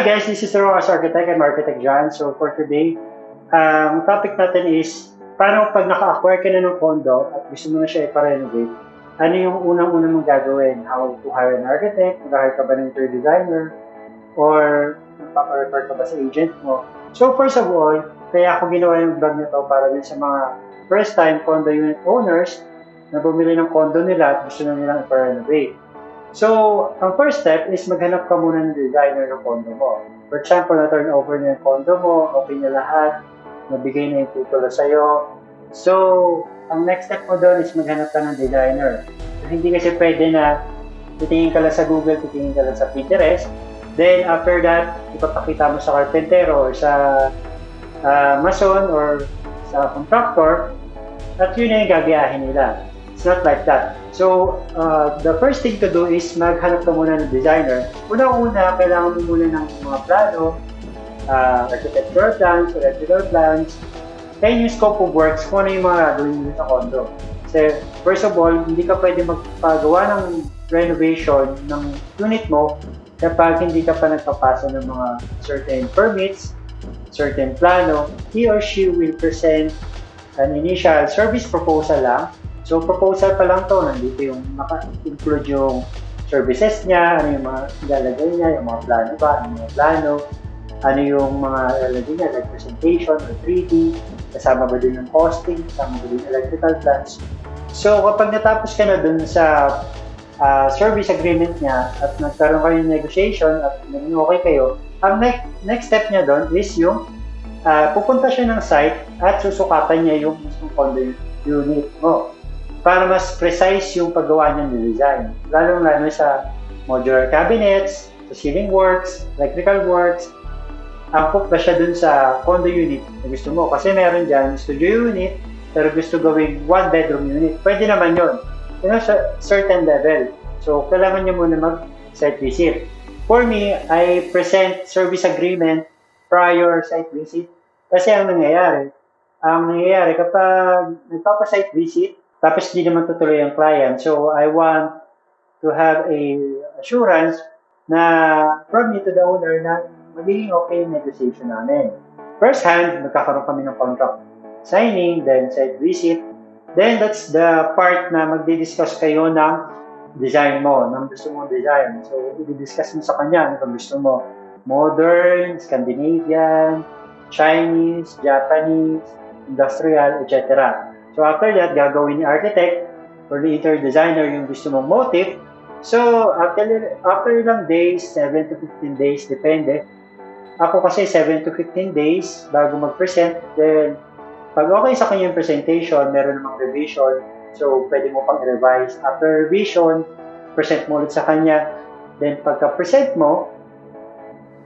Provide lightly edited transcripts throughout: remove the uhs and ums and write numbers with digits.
guys, this is Rojas Architect. I'm Architect John. So for today, ang topic natin is paano pag naka-acquire ka na ng condo at gusto mo na siya ipa-renovate, ano yung unang-unang mong gagawin? How to hire an architect? Mag-hire ka ba ng interior designer? Or magpapa-refer ka ba sa agent mo? So first of all, kaya ako ginawa yung vlog nito para din sa mga first-time condo unit owners na bumili ng condo nila at gusto na nilang ipa-renovate. So, ang first step is maghanap ka muna ng designer ng condo mo. For example, na-turn over na yung condo mo, okay na lahat, nabigay na yung titulo sa'yo. So, ang next step mo doon is maghanap ka ng designer. So, hindi kasi pwede na titingin ka lang sa Google, titingin ka lang sa Pinterest. Then, after that, ipapakita mo sa karpentero or sa mason or sa contractor at yun na yung gagayahin nila. It's not like that. So, the first thing to do is maghanap ka muna ng designer. Una-una, kailangan mo muna ng mga plano, architectural plans, electrical plans, then yung scope of works, kung ano yung mga gagawin mo sa condo. Kasi, first of all, hindi ka pwede magpagawa ng renovation ng unit mo kapag hindi ka pa nagpapasa ng mga certain permits, certain plano. He or she will present an initial service proposal lang. So, proposal pa lang to, nandito yung naka-include yung services niya, ano yung mga ilalagay niya, yung mga plano ba, ano yung mga plano, ano yung mga ilalagay niya, like presentation or 3D, kasama ba din yung costing, kasama ba din yung electrical plans. So, kapag natapos ka na dun sa service agreement niya at nagkaroon kayo ng negotiation at naging okay kayo, ang next step niya dun is yung pupunta siya ng site at susukatan niya yung mismong condo unit mo para mas precise yung paggawa niya ng design. Lalo sa modular cabinets, sa ceiling works, electrical works, angkop ba siya dun sa condo unit na gusto mo? Kasi meron dyan studio unit, pero gusto gawing one bedroom unit. Pwede naman yun. Sa certain level. So, kailangan niya muna mag-site visit. For me, I present service agreement prior site visit. Kasi ang nangyayari kapag nagpapa-site visit, tapos di naman tutuloy ang client. So, I want to have a assurance na from me to the owner na magiging okay yung negotiation namin. First hand, magkakaroon kami ng contract signing, then site visit. Then, that's the part na magdi-discuss kayo ng design mo, ng gusto mong design. So, i-discuss mo sa kanya ano gusto mo. Modern, Scandinavian, Chinese, Japanese, industrial, etc. So, after that, gagawin ni architect or the interior designer yung gusto mong motif. So, after ilang days, 7 to 15 days, depende. Ako kasi 7 to 15 days bago mag-present. Then, pag okay sa kanya yung presentation, meron namang revision. So, pwede mo pang i-revise. After revision, present mo ulit sa kanya. Then, pagka-present mo,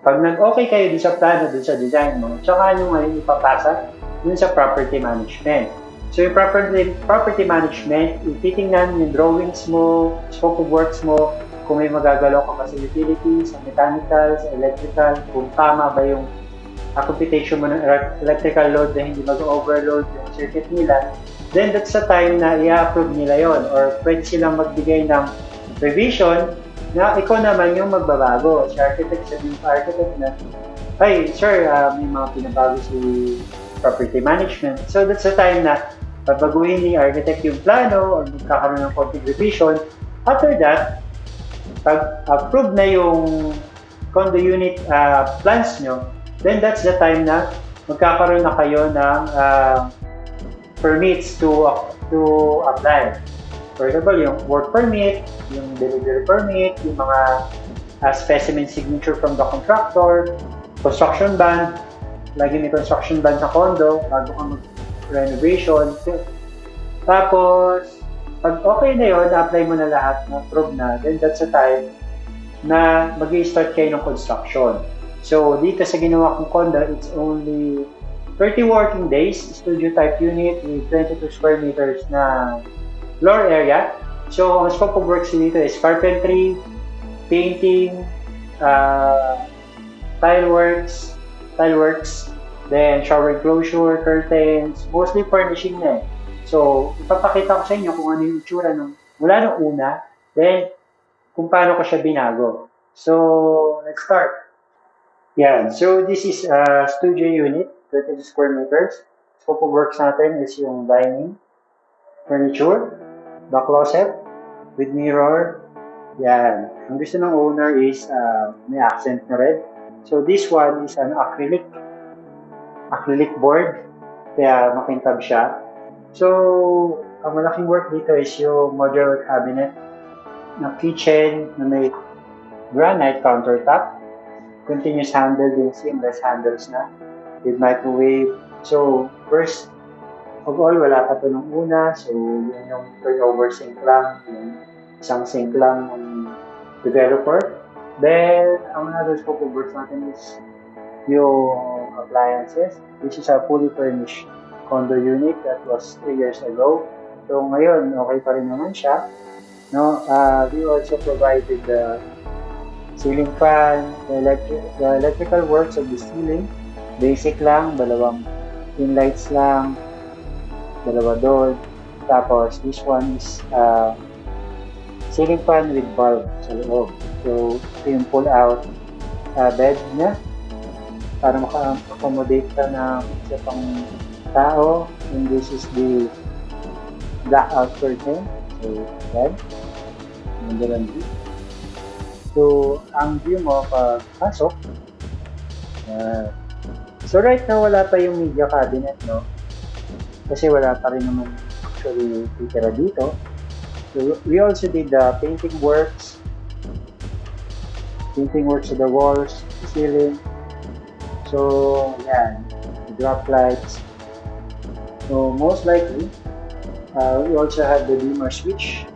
pag nag-okay kayo dun sa plano, dun sa design mo, tsaka nyo ngayon ipapasa dun sa property management. So, yung property management, ititingnan yung drawings mo, scope of works mo, kung may magagalaw ka pa sa utilities, sa mechanical, sa electrical, kung tama ba yung computation mo ng electrical load na hindi mag-overload yung circuit nila, then that's the time na i-approve nila yon or pwede silang magbigay ng revision na ikaw naman yung magbabago. Si architect, sabihin pa architect na, hey, sir, may mga pinabago si property management. So that's the time na babaguhin ni architect yung plano or magkakaroon ng konting revision. After that, pag approve na yung condo unit plans nyo, then that's the time na magkakaroon na kayo ng permits to apply. For example, yung work permit, yung delivery permit, yung mga specimen signature from the contractor, construction bond. Lagi may construction bond sa condo bago ka mag-renovation. Tapos, pag okay na yun, na-apply mo na lahat, na-approve na, then that's the time na mag-i-start kayo ng construction. So, dito sa ginawa kong condo, it's only 30 working days, studio type unit with 22 square meters na floor area. So, ang scope of works dito is carpentry, painting, tile works, then shower enclosure, curtains, mostly furnishing na eh. So, ipapakita ko sa inyo kung ano yung itsura mula nung una, then kung paano ko siya binago. So, let's start. Yan. So, this is a studio unit, 30 square meters. Scope of works natin is yung dining, furniture, the closet, with mirror. Yan. Ang gusto ng owner is may accent na red. So, this one is an acrylic board. Kaya makintab siya. So, ang malaking work dito is yung modular cabinet na kitchen na may granite countertop. Continuous handle din, seamless handles na with microwave. So, first of all, wala pa ito nung una. So, yun yung turnover sink lang, yung isang sink lang ng developer. Then, ang another scope of works natin is yung appliances. This is a fully furnished condo unit that was 3 years ago. So, ngayon, okay pa rin naman siya. No, we also provided the ceiling fan, the electrical works of the ceiling. Basic lang, dalawang pin lights lang, dalawa doon. Tapos, this one is ceiling fan with bulb sa loob. So, ito yung pull-out bed niya para maka-accommodate ka ng isa pang tao. And this is the blackout curtain. So, yan. Nandiyan dito. So, ang view mo pagpasok. So, right now, wala pa yung media cabinet, no? Kasi wala pa rin naman actually titira dito. So, we also did the painting works of the walls, the ceiling. So, yan. The drop lights. So, most likely, we also have the dimmer switch.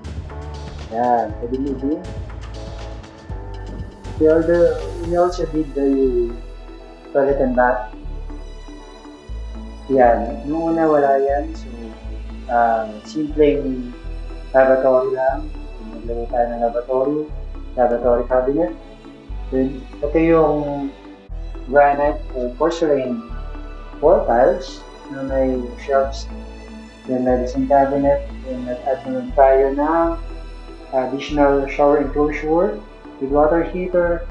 Yan, the dimmer. We also did the toilet and bath. Yan. Noong una wala yan. So, simpleng lavatory lang. Naglagay tayo ng lavatory cabinet. Then, ito yung granite or porcelain wall tiles na may shelves. Then, medicine cabinet. Then, nag-add naman tayo ng additional shower enclosure with water heater.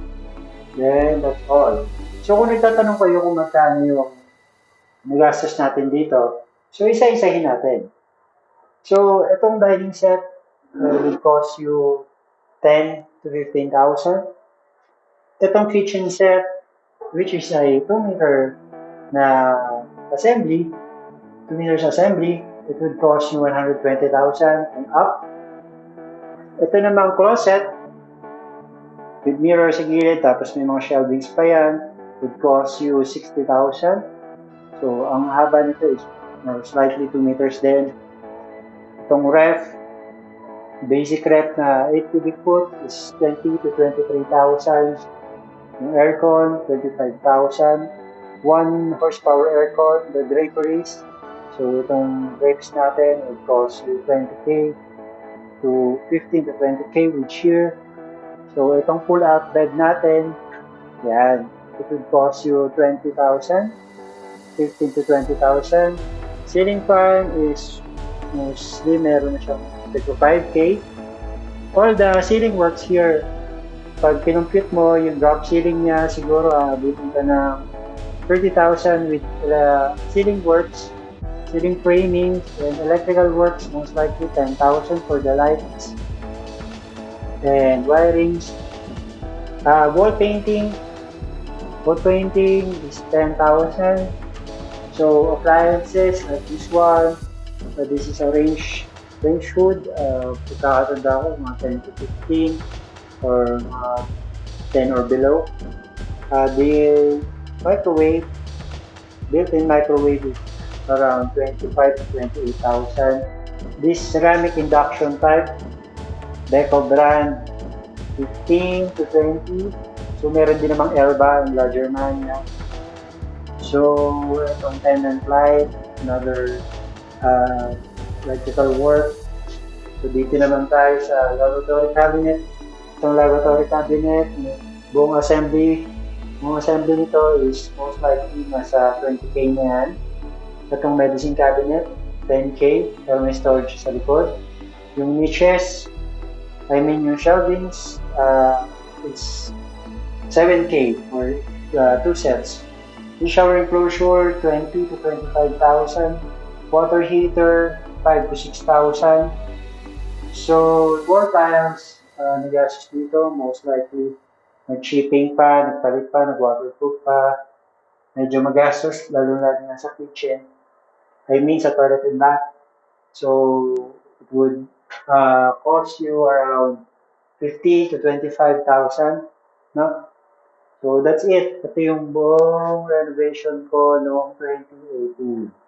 Then, that's all. So, kung nagtatanong kayo kung magkano yung nagastos natin dito, so, isa-isahin natin. So, itong dining set will cost you 10 to 15,000. Itong kitchen set, which is a 2 meter na assembly, 2 meters assembly, it would cost you 120,000 and up. Ito namang closet, with mirror sa gilid, tapos may mga shelvings pa yan, would cost you 60,000. So, ang haba nito is slightly 2 meters din. Itong ref, basic ref na 8 cubic foot is 20 to 23,000. Yung aircon, 25,000. 1 horsepower aircon, the draperies. So, itong drapes natin would cost you 20k to 15 to 20k with shear. So, itong pull-out bed natin, yan, it would cost you 20,000, 15 to 20,000. Ceiling fan is mostly meron na siyang 5k. All the ceiling works here, pag kinumpute mo yung drop ceiling niya, siguro abutin ka ng 30,000 with ceiling works, ceiling framing, and electrical works, most likely 10,000 for the lights and wirings. Wall painting is 10,000. So appliances like this one, this is a range hood. Pagkakatanda ko, mga 10 to 15 or 10 or below. The microwave, built-in microwave is around 25 to 28,000. This ceramic induction type, Deco brand, 15 to 20. So, meron din namang Elba and larger man niya. So, itong pendant light, another electrical work. So, dito naman tayo sa lavatory cabinet. Itong lavatory cabinet, buong assembly nito is most likely nasa 20k na yan. Itong medicine cabinet, 10k, pero may storage sa likod. Yung niches, yung shelvings, it's 7k or two sets. The shower enclosure, 20 to 25,000. Water heater, 5 to 6,000. So, wall tiles, nagastos dito, most likely, nag-shipping pa, nagpalit pa, nag-waterproof pa. Medyo magastos, lalo-lalo na sa kitchen. I mean, sa toilet and bath. So, it would cost you around 50 to 25,000, no? So, that's it. Ito yung buong renovation ko noong 2018.